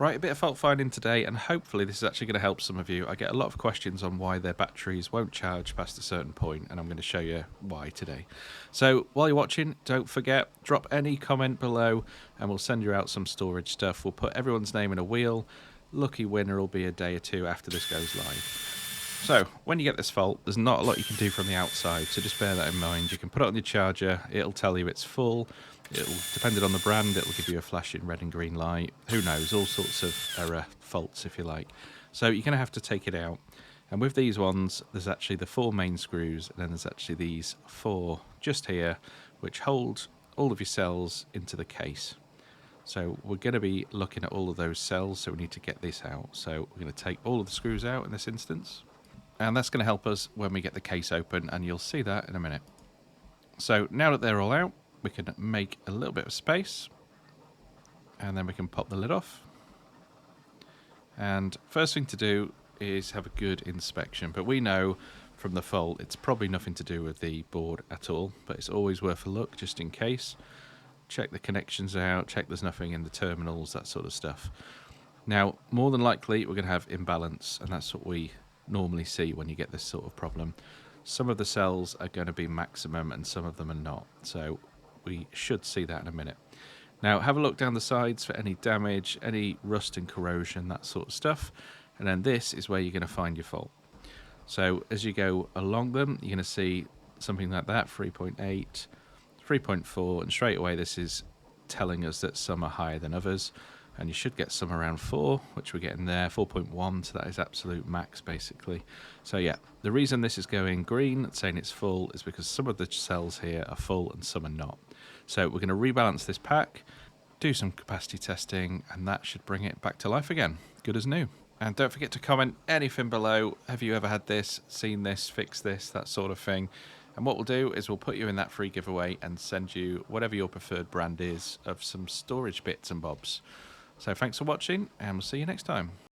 Right, a bit of fault finding today, and hopefully this is actually going to help some of you. I get a lot of questions on why their batteries won't charge past a certain point, and I'm going to show you why today. So while you're watching, don't forget, drop any comment below and we'll send you out some storage stuff. We'll put everyone's name in a wheel. Lucky winner will be a day or two after this goes live. So when you get this fault, there's not a lot you can do from the outside, so just bear that in mind. You can put it on your charger, it'll tell you it's full. It'll, depending on the brand, it'll give you a flashing red and green light. Who knows, all sorts of error faults, if you like. So you're going to have to take it out. And with these ones, there's actually the 4 main screws, and then there's actually these 4 just here, which hold all of your cells into the case. So we're going to be looking at all of those cells, so we need to get this out. So we're going to take all of the screws out in this instance. And that's going to help us when we get the case open, and you'll see that in a minute. So now that they're all out, we can make a little bit of space, and then we can pop the lid off. And first thing to do is have a good inspection, but we know from the fault it's probably nothing to do with the board at all, but it's always worth a look just in case. Check the connections out, check there's nothing in the terminals, that sort of stuff. Now, more than likely we're going to have imbalance, and that's what we normally see when you get this sort of problem. Some of the cells are going to be maximum and some of them are not, so we should see that in a minute. Now have a look down the sides for any damage, any rust and corrosion, that sort of stuff, and then this is where you're going to find your fault. So as you go along them, you're going to see something like that, 3.8, 3.4, and straight away this is telling us that some are higher than others, and you should get some around 4, which we're getting there, 4.1, so that is absolute max basically. So yeah, the reason this is going green, saying it's full, is because some of the cells here are full and some are not. So we're going to rebalance this pack, do some capacity testing, and that should bring it back to life again, good as new. And don't forget to comment anything below. Have you ever had this, seen this, fixed this, that sort of thing? And what we'll do is we'll put you in that free giveaway and send you whatever your preferred brand is of some storage bits and bobs. So thanks for watching, and we'll see you next time.